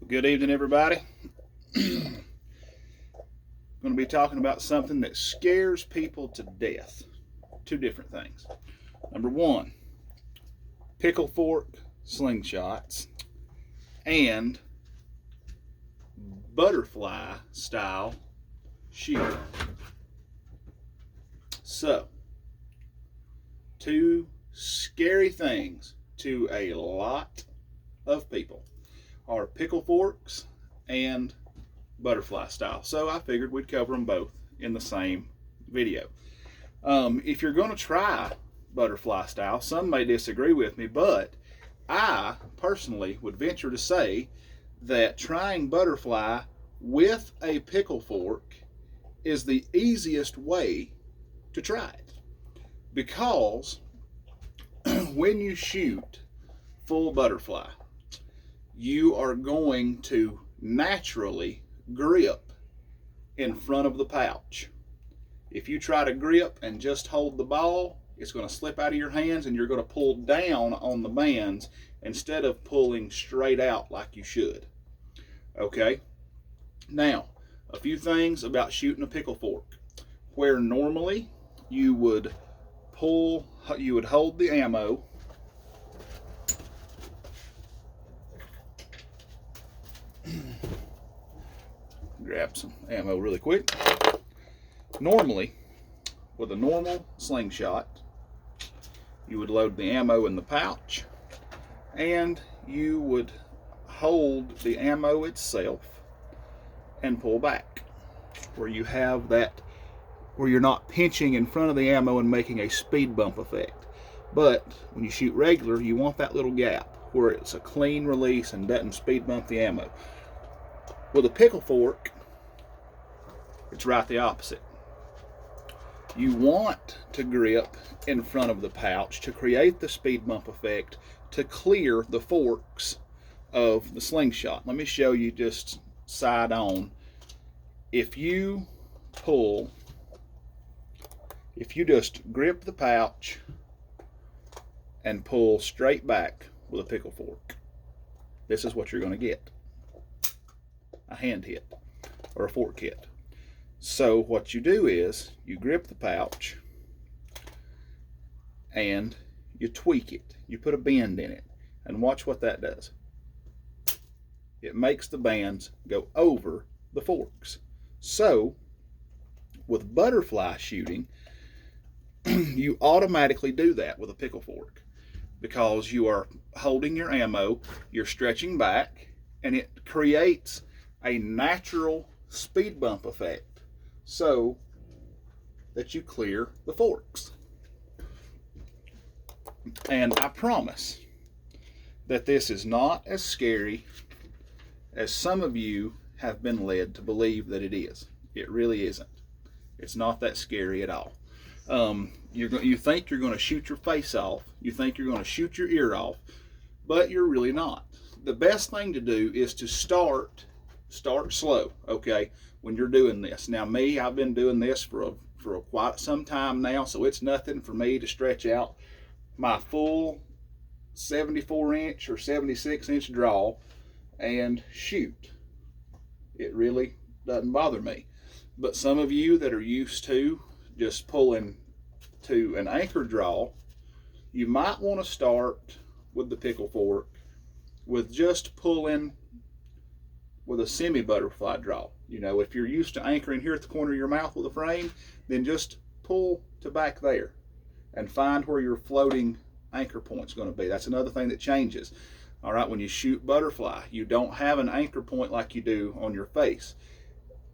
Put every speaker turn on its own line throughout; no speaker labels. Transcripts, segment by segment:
Good evening, everybody. I'm going to be talking about something that scares people to death. Two different things. Number one, pickle fork slingshots and butterfly style shooting. So, two scary things to a lot of people are pickle forks and butterfly style. So I figured we'd cover them both in the same video. If you're going to try butterfly style, some may disagree with me, but I personally would venture to say that trying butterfly with a pickle fork is the easiest way to try it, because when you shoot full butterfly, you are going to naturally grip in front of the pouch. If you try to grip and just hold the ball, it's going to slip out of your hands and you're going to pull down on the bands instead of pulling straight out like you should. Okay? Now, a few things about shooting a pickle fork. Where normally you would hold the ammo grab some ammo really quick. Normally, with a normal slingshot, you would load the ammo in the pouch and you would hold the ammo itself and pull back, where you have that, where you're not pinching in front of the ammo and making a speed bump effect. But when you shoot regular, you want that little gap where it's a clean release and doesn't speed bump the ammo. With a pickle fork, it's right the opposite. You want to grip in front of the pouch to create the speed bump effect to clear the forks of the slingshot. Let me show you just side on. If you just grip the pouch and pull straight back with a pickle fork, this is what you're going to get. A hand hit or a fork hit. So what you do is you grip the pouch and you tweak it. You put a bend in it, and watch what that does. It makes the bands go over the forks. So with butterfly shooting, you automatically do that with a pickle fork, because you are holding your ammo, you're stretching back, and it creates a natural speed bump effect so that you clear the forks. And I promise that this is not as scary as some of you have been led to believe that it is. It really isn't. It's not that scary at all. You think you're going to shoot your face off. You think you're going to shoot your ear off, but you're really not. The best thing to do is to start slow, okay, when you're doing this. Now me, I've been doing this for quite some time now, so it's nothing for me to stretch out my full 74-inch or 76-inch draw and shoot. It really doesn't bother me. But some of you that are used to just pulling to an anchor draw, you might want to start with the pickle fork with just pulling with a semi-butterfly draw. You know, if you're used to anchoring here at the corner of your mouth with a frame, then just pull to back there and find where your floating anchor point's going to be. That's another thing that changes. All right, when you shoot butterfly, you don't have an anchor point like you do on your face.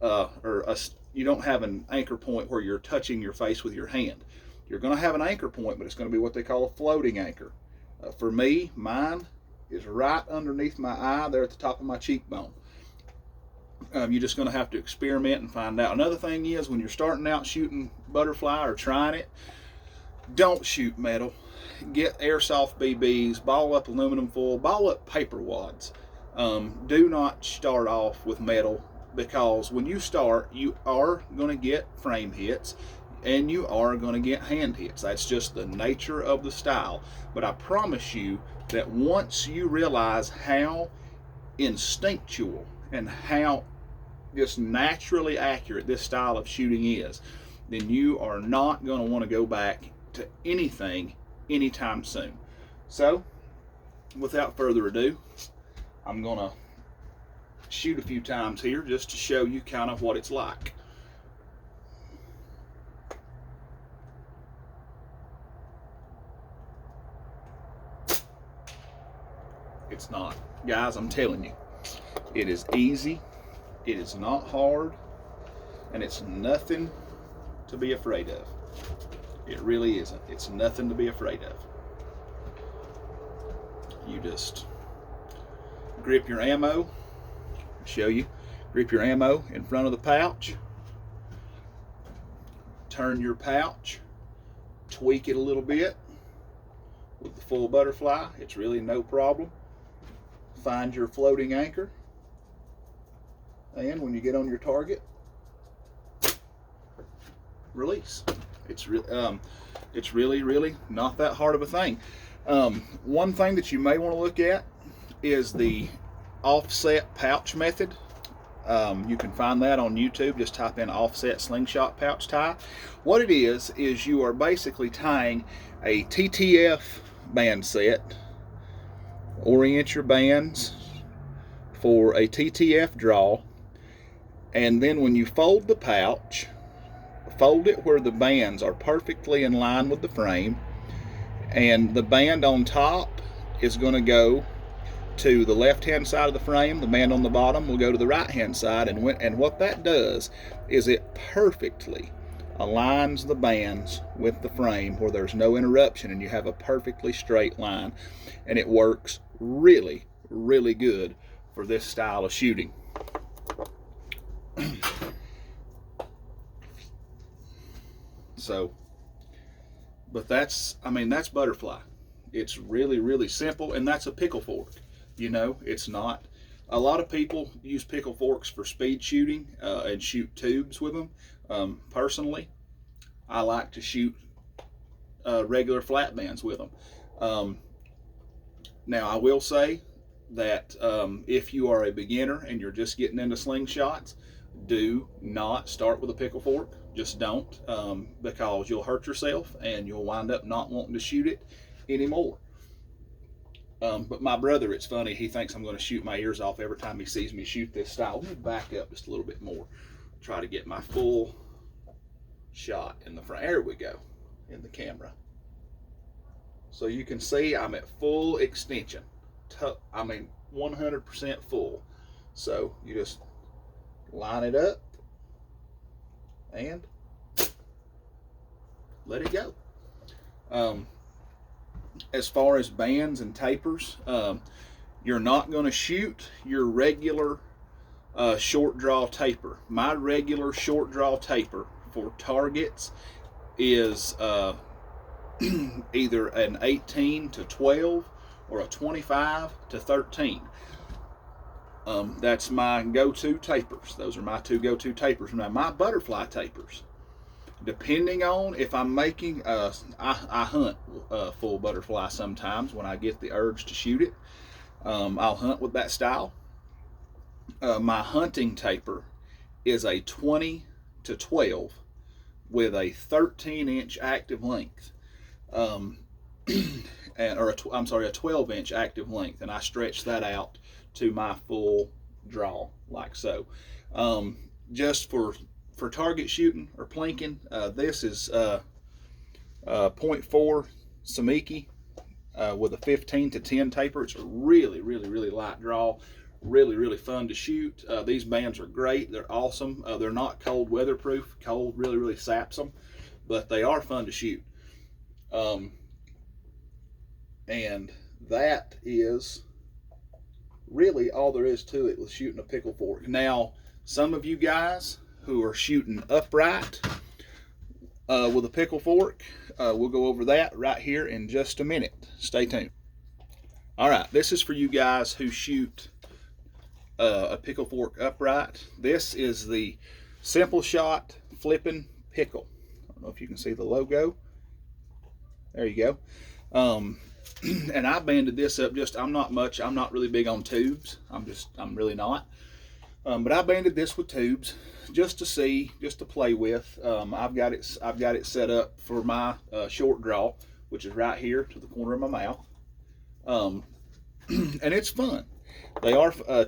You don't have an anchor point where you're touching your face with your hand. You're going to have an anchor point, but it's going to be what they call a floating anchor. For me, mine is right underneath my eye there at the top of my cheekbone. You're just going to have to experiment and find out. Another thing is, when you're starting out shooting butterfly or trying it, don't shoot metal. Get airsoft BBs, ball up aluminum foil, ball up paper wads. Do not start off with metal, because when you start, you are going to get frame hits and you are going to get hand hits. That's just the nature of the style. But I promise you that once you realize how instinctual and how just naturally accurate this style of shooting is, then you are not going to want to go back to anything anytime soon. So, without further ado, I'm going to shoot a few times here just to show you kind of what it's like. It's not. Guys, I'm telling you, it is easy, it is not hard, and it's nothing to be afraid of. It really isn't. It's nothing to be afraid of. You just grip your ammo, show you, grip your ammo in front of the pouch, turn your pouch, tweak it a little bit with the full butterfly. It's really no problem. Find your floating anchor, and when you get on your target, release. It's really not that hard of a thing. One thing that you may want to look at is the offset pouch method. You can find that on YouTube. Just type in offset slingshot pouch tie. What it is you are basically tying a TTF band set. Orient your bands for a TTF draw, and then when you fold the pouch, fold it where the bands are perfectly in line with the frame, and the band on top is going to go to the left hand side of the frame. The band on the bottom will go to the right hand side, and what that does is it perfectly aligns the bands with the frame where there's no interruption, and you have a perfectly straight line, and it works really good for this style of shooting. So, but that's butterfly. It's really simple, and that's a pickle fork. You know, it's not. A lot of people use pickle forks for speed shooting and shoot tubes with them. Personally, I like to shoot regular flat bands with them. Now, I will say that if you are a beginner and you're just getting into slingshots, do not start with a pickle fork. Just don't, because you'll hurt yourself and you'll wind up not wanting to shoot it anymore. But my brother, it's funny, he thinks I'm going to shoot my ears off every time he sees me shoot this style. Let me back up just a little bit more. Try to get my full shot in the front. There we go, in the camera. So you can see I'm at full extension. 100% full. So you just line it up and let it go. As far as bands and tapers, you're not going to shoot your regular short draw taper. My regular short draw taper for targets is either an 18 to 12 or a 25 to 13. That's my go-to tapers. Those are my two go-to tapers. Now, my butterfly tapers, depending on if I'm making, I hunt full butterfly sometimes when I get the urge to shoot it. I'll hunt with that style. My hunting taper is a 20 to 12 with a 13-inch active length. A 12-inch active length, and I stretch that out to my full draw, like so. Just for target shooting or plinking, this is 0.4 Samiki with a 15 to 10 taper. It's a really light draw, really fun to shoot. These bands are great. They're awesome. They're not cold weatherproof. Cold really saps them, but they are fun to shoot. And that is really all there is to it with shooting a pickle fork. Now, some of you guys who are shooting upright with a pickle fork, we'll go over that right here in just a minute. Stay tuned. All right, this is for you guys who shoot a pickle fork upright. This is the Simple Shot Flipping Pickle. I don't know if you can see the logo. There you go. And I banded this up I'm not really big on tubes. I'm really not. But I banded this with tubes just to play with. I've got it set up for my short draw, which is right here to the corner of my mouth. And it's fun.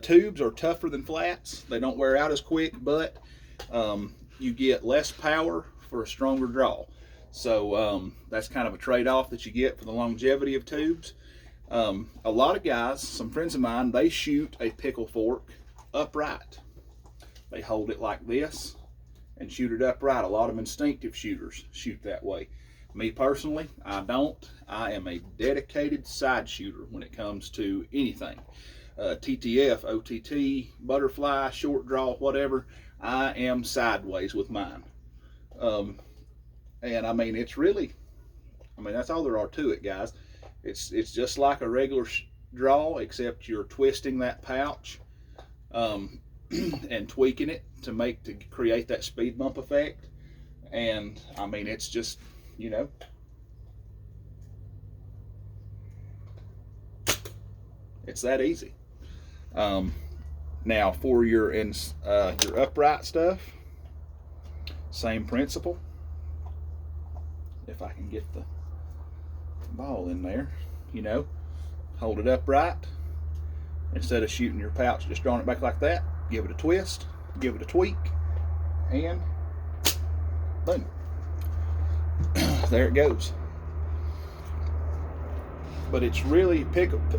Tubes are tougher than flats. They don't wear out as quick, but you get less power for a stronger draw. So that's kind of a trade-off that you get for the longevity of tubes. A lot of guys, some friends of mine, they shoot a pickle fork upright. They hold it like this and shoot it upright. A lot of instinctive shooters shoot that way. Me personally, I don't. I am a dedicated side shooter when it comes to anything. TTF, OTT, butterfly, short draw, whatever. I am sideways with mine. And I mean, that's all there are to it, guys. It's just like a regular draw, except you're twisting that pouch and tweaking it to create that speed bump effect. And I mean, it's just, it's that easy. Now for your upright stuff, same principle. If I can get the ball in there, hold it upright. Instead of shooting your pouch, just drawing it back like that, give it a twist, give it a tweak, and boom. There it goes. But it's really,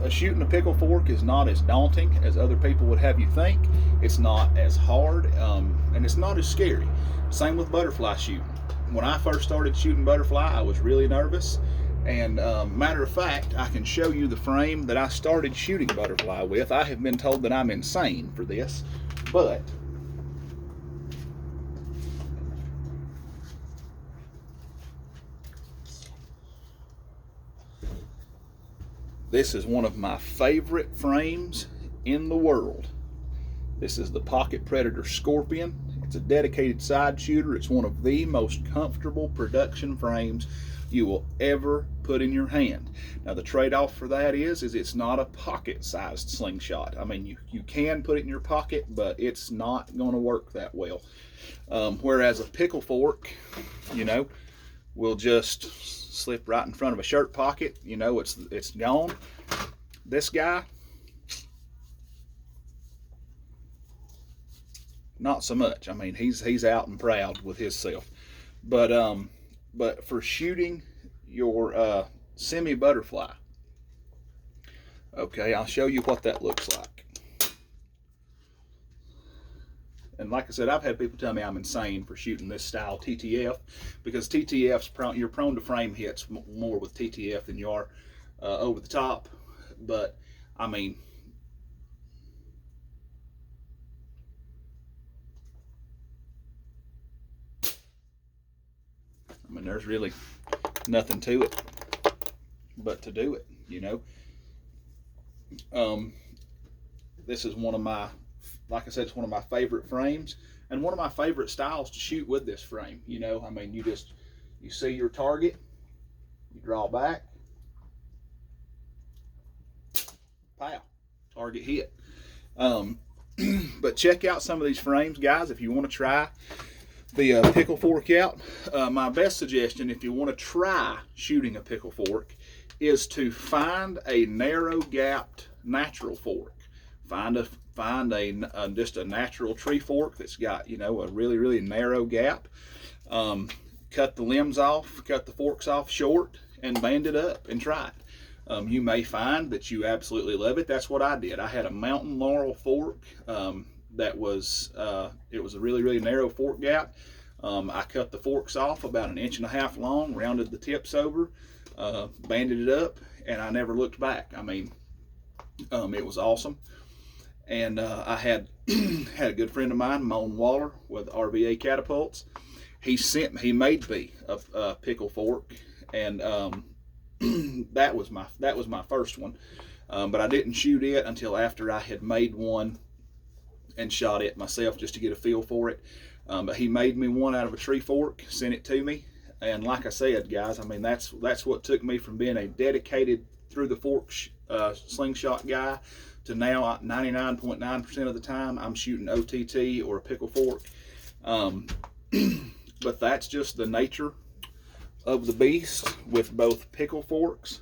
shooting a pickle fork is not as daunting as other people would have you think. It's not as hard, and it's not as scary. Same with butterfly shooting. When I first started shooting butterfly, I was really nervous. And matter of fact, I can show you the frame that I started shooting butterfly with. I have been told that I'm insane for this, but this is one of my favorite frames in the world. This is the Pocket Predator Scorpion. It's a dedicated side shooter. It's one of the most comfortable production frames you will ever put in your hand. Now the trade-off for that is it's not a pocket-sized slingshot. I mean, you can put it in your pocket, but it's not going to work that well. Whereas a pickle fork, will just slip right in front of a shirt pocket. It's gone. This guy, not so much. I mean, he's out and proud with himself. But for shooting your semi-butterfly, okay, I'll show you what that looks like. And like I said, I've had people tell me I'm insane for shooting this style TTF, because you're prone to frame hits more with TTF than you are over the top. But I mean, there's really nothing to it but to do it, This is one of my, like I said, it's one of my favorite frames and one of my favorite styles to shoot with this frame. I mean, you see your target, you draw back, pow, target hit. But check out some of these frames, guys, if you want to try the pickle fork out. My best suggestion, if you want to try shooting a pickle fork, is to find a narrow gapped natural fork. Find just a natural tree fork that's got a really, really narrow gap. Cut the limbs off, cut the forks off short, and band it up and try it. You may find that you absolutely love it. That's what I did. I had a mountain laurel fork that was it was a really, really narrow fork gap. I cut the forks off about 1.5 inches long, rounded the tips over, banded it up, and I never looked back. I mean, it was awesome. And I had a good friend of mine, Moan Waller, with RVA Catapults. He made me a pickle fork, and that was my first one. But I didn't shoot it until after I had made one and shot it myself, just to get a feel for it. But he made me one out of a tree fork, sent it to me. And like I said, guys, I mean, that's what took me from being a dedicated through the fork slingshot guy to now 99.9% of the time I'm shooting OTT or a pickle fork. But that's just the nature of the beast with both pickle forks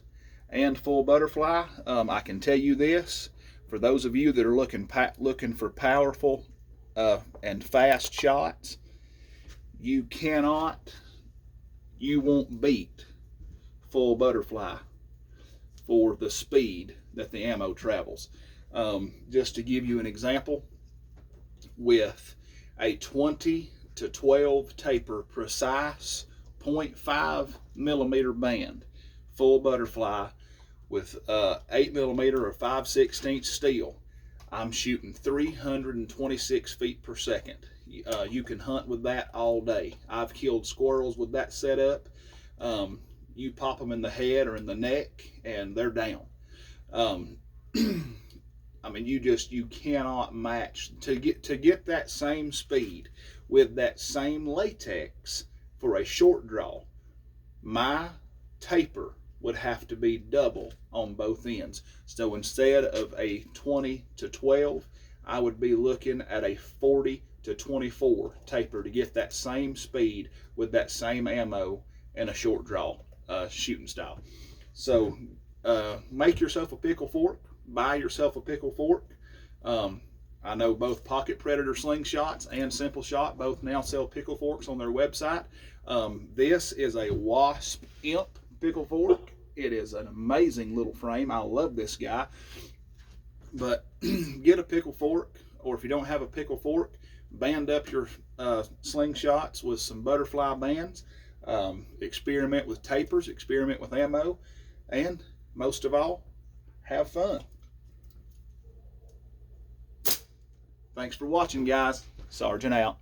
and full butterfly. I can tell you this, for those of you that are looking for powerful and fast shots, you won't beat full butterfly for the speed that the ammo travels. Just to give you an example, with a 20 to 12 taper precise 0.5 millimeter band, full butterfly with 8 millimeter or 5/16 steel, I'm shooting 326 feet per second. You can hunt with that all day. I've killed squirrels with that setup. You pop them in the head or in the neck and they're down. I mean, you cannot match to get that same speed with that same latex for a short draw. My taper would have to be double on both ends. So instead of a 20 to 12, I would be looking at a 40 to 24 taper to get that same speed with that same ammo and a short draw shooting style. So make yourself a pickle fork, buy yourself a pickle fork. I know both Pocket Predator Slingshots and Simple Shot both now sell pickle forks on their website. This is a Wasp Imp pickle fork. It is an amazing little frame. I love this guy. But get a pickle fork, or if you don't have a pickle fork, band up your Slingshots with some butterfly bands. Experiment with tapers, experiment with ammo, and most of all, have fun. Thanks for watching, guys. Sergeant out.